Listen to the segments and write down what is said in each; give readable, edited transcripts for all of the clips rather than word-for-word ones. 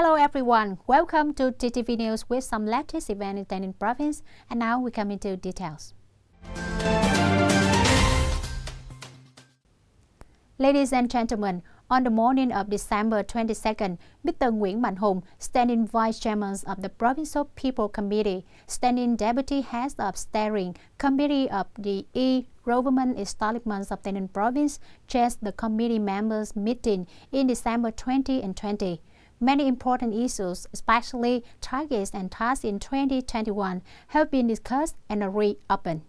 Hello everyone, welcome to TTV News with some latest event in Tay Ninh province, and now we come into details. Ladies and gentlemen, on the morning of December 22nd, Mr. Nguyễn Mạnh Hùng, standing Vice Chairman of the Provincial People Committee, standing Deputy Head of Steering Committee of the E-Government Establishments of Tay Ninh Province, chaired the committee members' meeting in December 2020. Many important issues, especially targets and tasks in 2021, have been discussed and reopened.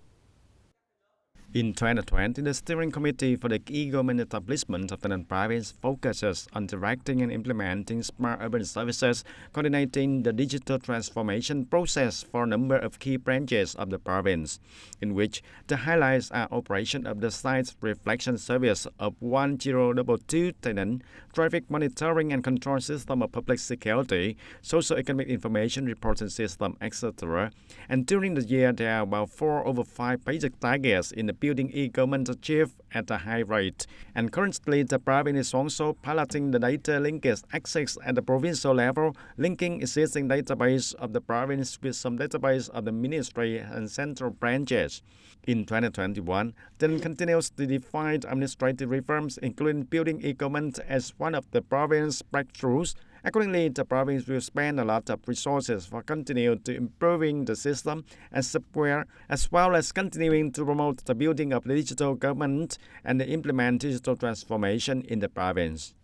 In 2020, the Steering Committee for the E-Government Establishment of Tay Ninh Province focuses on directing and implementing smart urban services, coordinating the digital transformation process for a number of key branches of the province, in which the highlights are operation of the site reflection service of 1022 Tay Ninh, traffic monitoring and control system of public security, socio-economic information reporting system, etc. And during the year, there are about 4 over 5 basic targets in the building e-government achieved at a high rate. And currently, the province is also piloting the data linkage access at the provincial level, linking existing database of the province with some database of the ministry and central branches. In 2021, Tay Ninh continues to define administrative reforms, including building e-government as one of the province's breakthroughs. Accordingly, the province will spend a lot of resources for continuing to improving the system and software, as well as continuing to promote the building of the digital government and implement digital transformation in the province.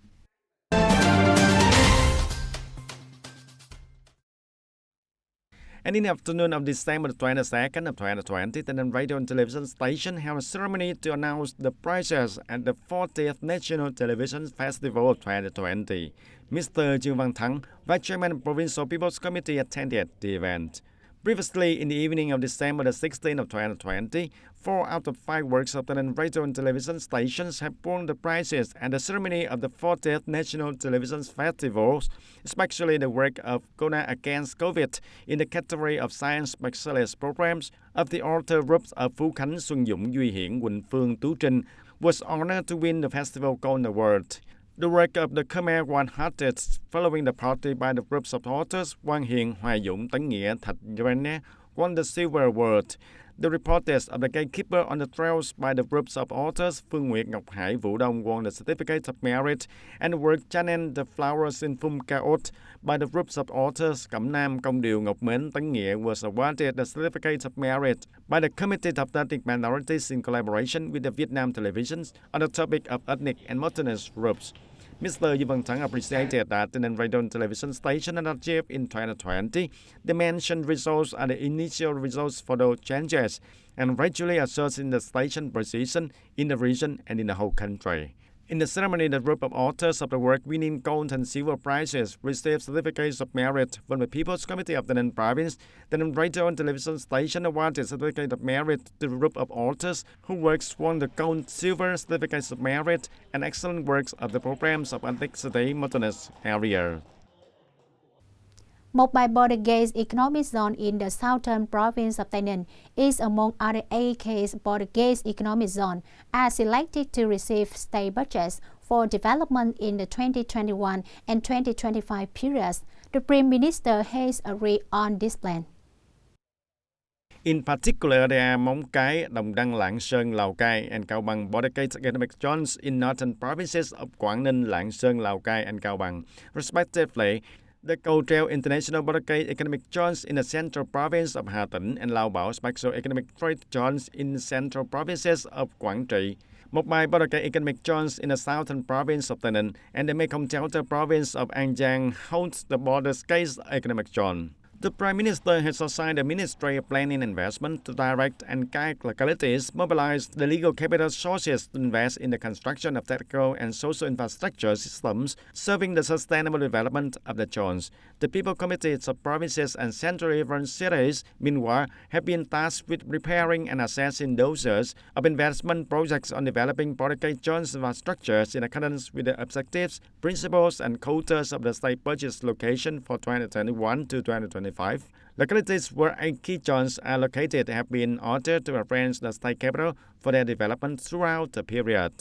And in the afternoon of December 22nd of 2020, Tay Ninh Radio and Television Station held a ceremony to announce the prizes at the 40th National Television Festival of 2020. Mr. Trương Văn Thắng, Vice Chairman of Provincial People's Committee, attended the event. Previously, in the evening of December 16th of 2020, 4 out of 5 works of Tay Ninh Radio and Television stations have won the prizes at the ceremony of the 40th National Television Festival, especially the work of Corona Against COVID in the category of Science Specialist Programs of the author groups of Phú Khánh, Xuân Dũng, Duy Hiển, Quỳnh Phương, Tú Trinh was honored to win the Festival Gold Award. The work of the Khmer One-Hearted, following the party by the groups of authors Quang Hiền, Hoài Dũng, Tấn Nghĩa, Thạch Duane, won the Silver Award. The reporters of the Gatekeeper on the Trails by the groups of authors Phương Nguyệt, Ngọc Hải, Vũ Đông won the Certificate of Merit, and the work Channel The Flowers in Phum Caot by the groups of authors Cẩm Nam, Công Điều, Ngọc Mến, Tấn Nghĩa was awarded the Certificate of Merit by the Committee of Ethnic Minorities in collaboration with the Vietnam Television on the topic of ethnic and modernist groups. Mr. Trương Văn Thắng appreciated that Tay Ninh Radio and Television Station had achieved in 2020. The mentioned results are the initial results for those changes and gradually asserting the station position in the region and in the whole country. In the ceremony, the group of authors of the work winning gold and silver prizes received certificates of merit from the People's Committee of Tay Ninh Province. Tay Ninh Radio and Television Station awarded certificate of merit to the group of authors whose works won the gold, silver certificates of merit and excellent works of the programs of Antiquity Modernist area. Moc Bai border gate economic zone in the southern province of Tay Ninh is among other 8 case border gate economic zone are selected to receive state budgets for development in the 2021 and 2025 periods. The Prime Minister has agreed on this plan. In particular, there are Moc Bai, Đồng Đăng, Lạng Sơn, Lào Cai, and Cao Bằng border gate economic zones in northern provinces of Quảng Ninh, Lạng Sơn, Lào Cai, and Cao Bằng, respectively. The Cầu Treo International Border Gate Economic Zones in the Central Province of Hà Tĩnh and Lao Bảo Special Economic Trade Zones in the Central Provinces of Quảng Trị, Moc Bai Border Gate Economic Zones in the Southern Province of Tay Ninh and the Mekong Delta Province of An Giang holds the Border Gate Economic Zone. The Prime Minister has assigned the Ministry of Planning and Investment to direct and guide localities, mobilize the legal capital sources to invest in the construction of technical and social infrastructure systems, serving the sustainable development of the zones. The People Committees of provinces and centrally run cities, meanwhile, have been tasked with preparing and assessing doses of investment projects on developing border gate zones infrastructures in accordance with the objectives, principles, and quotas of the state budget's location for 2021 to 2025. Localities where 8 key zones are located have been ordered to arrange the state capital for their development throughout the period.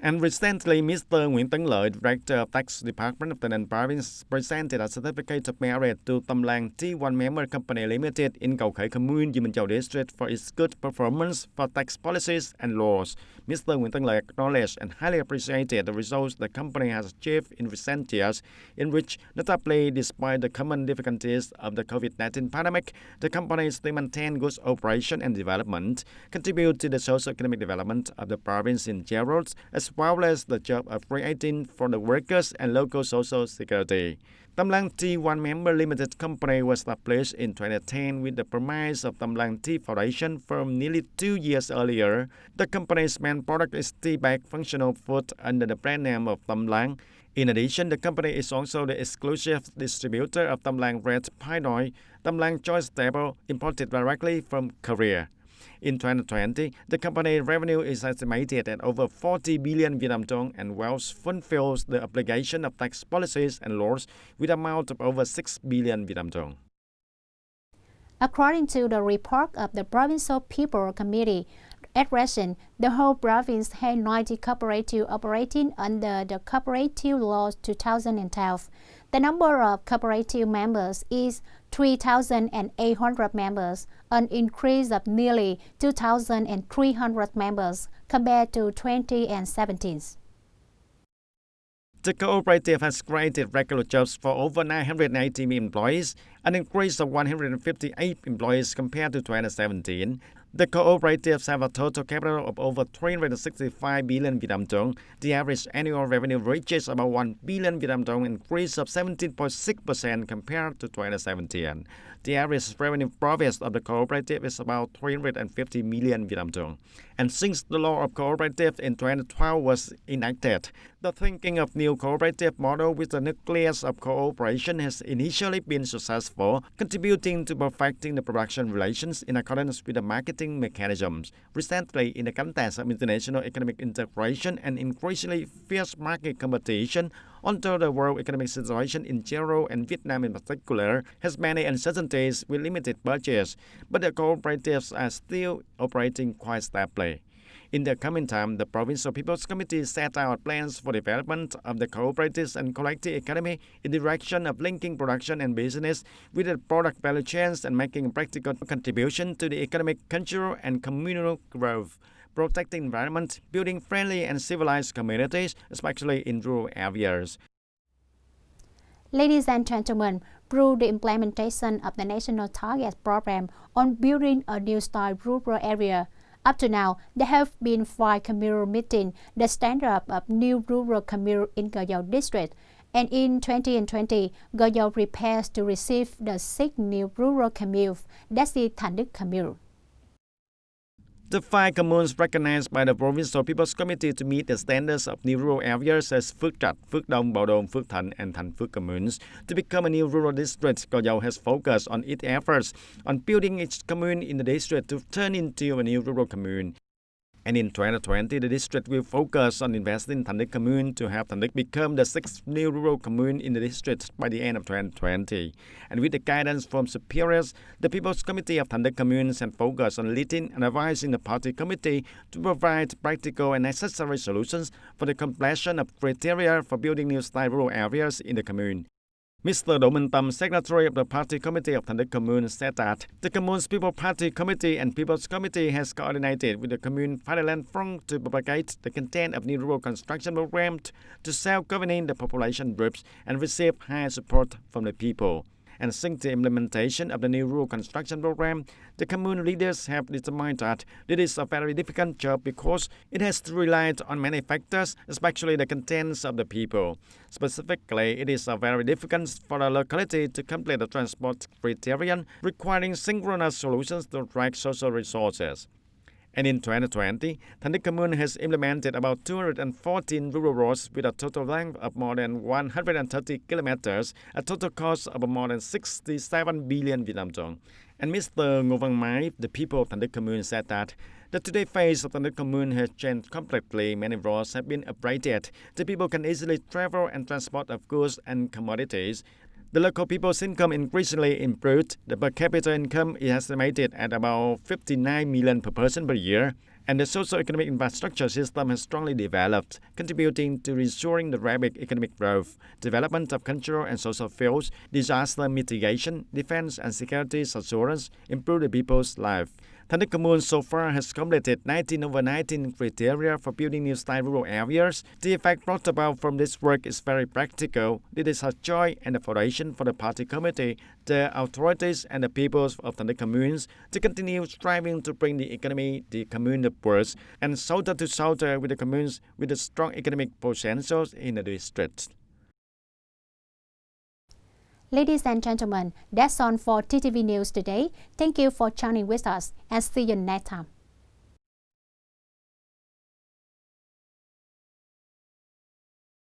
And recently, Mr. Nguyễn Tấn Lợi, Director of Tax Department of Tay Ninh Province, presented a certificate of merit to Tâm Lang T1 Member Company Limited in Cầu Khởi Commune, Dư Minh Châu District for its good performance for tax policies and laws. Mr. Nguyễn Tấn Lợi acknowledged and highly appreciated the results the company has achieved in recent years, in which, notably, despite the common difficulties of the COVID-19 pandemic, the company still maintained good operation and development, contribute to the socio-economic development of the province in general, as well as the job of creating for the workers and local social security. Tâm Lang T1 Member Limited Company was established in 2010 with the premise of Tâm Lang Tea Foundation from nearly 2 years earlier. The company's main product is tea-bag functional food under the brand name of Tâm Lang. In addition, the company is also the exclusive distributor of Tâm Lang Red Pie Noi, Tâm Lang Choice Table, imported directly from Korea. In 2020, the company's revenue is estimated at over 40 billion Vietnam dong and wealth fulfills the obligation of tax policies and laws with an amount of over 6 billion Vietnam dong. According to the report of the Provincial People Committee, at present, the whole province had 90 cooperatives operating under the Cooperative Law 2012. The number of cooperative members is 3,800 members, an increase of nearly 2,300 members compared to 2017. The cooperative has created regular jobs for over 980 employees, an increase of 158 employees compared to 2017. The cooperatives have a total capital of over 365 billion Vietnam dong. The average annual revenue reaches about 1 billion Vietnam dong, an increase of 17.6% compared to 2017. The average revenue profit of the cooperative is about 350 million Vietnam dong. And since the law of cooperative in 2012 was enacted, the thinking of new cooperative model with the nucleus of cooperation has initially been successful, contributing to perfecting the production relations in accordance with the marketing mechanisms. Recently, in the context of international economic integration and increasingly fierce market competition, although the world economic situation in general and Vietnam in particular has many uncertainties with limited budgets, but the cooperatives are still operating quite stably. In the coming time, the Provincial People's Committee set out plans for development of the cooperatives and collective economy in the direction of linking production and business with the product value chains and making a practical contribution to the economic, cultural, and communal growth, protecting environment, building friendly and civilized communities, especially in rural areas. Ladies and gentlemen, through the implementation of the National Target Program on building a new style rural area, up to now, there have been 5 communal meetings that stand up of new rural commune in Go Dầu district, and in 2020, Go Dầu prepares to receive the 6th new rural commune, that's the Thanh Duc Commune. The 5 communes recognized by the Provincial People's Committee to meet the standards of new rural areas as Phước Trạch, Phước Đông, Bảo Đông, Phước Thạnh, and Thành Phước communes. To become a new rural district, Go Dầu has focused on its efforts on building its commune in the district to turn into a new rural commune. And in 2020, the district will focus on investing in Thanh Duc Commune to have Thanh Duc become the 6th new rural commune in the district by the end of 2020. And with the guidance from superiors, the People's Committee of Thanh Duc Commune has focused on leading and advising the party committee to provide practical and necessary solutions for the completion of criteria for building new style rural areas in the commune. Mr. Đỗ Minh Tâm, Secretary of the Party Committee of Thanh Duc Commune, said that the Commune's People Party Committee and People's Committee has coordinated with the Commune Fatherland Front to propagate the content of new rural construction program to self-governing the population groups and receive high support from the people. And since the implementation of the new rural construction program, the commune leaders have determined that it is a very difficult job because it has to rely on many factors, especially the contents of the people. Specifically, it is very difficult for a locality to complete the transport criterion, requiring synchronous solutions to attract social resources. And in 2020, Thanh Duc Commune has implemented about 214 rural roads with a total length of more than 130 kilometers, a total cost of more than 67 billion Vietnam dong. And Mr. Ngô Văn Mái, the people of Thanh Duc Commune, said that the today phase of Thanh Duc Commune has changed completely. Many roads have been upgraded. The people can easily travel and transport of goods and commodities. The local people's income increasingly improved. The per capita income is estimated at about 59 million per person per year. and the socio-economic infrastructure system has strongly developed, contributing to ensuring the rapid economic growth, development of cultural and social fields, disaster mitigation, defense and security assurance, improve the people's life. Thanh Duc Commune so far has completed 19 over 19 criteria for building new style rural areas. The effect brought about from this work is very practical. It is a joy and a foundation for the party committee, the authorities and the peoples of Thanh Duc Communes to continue striving to bring the economy, the commune upwards, and shoulder to shoulder with the communes with the strong economic potentials in the district. Ladies and gentlemen, that's all for TTV News today. Thank you for joining with us and see you next time.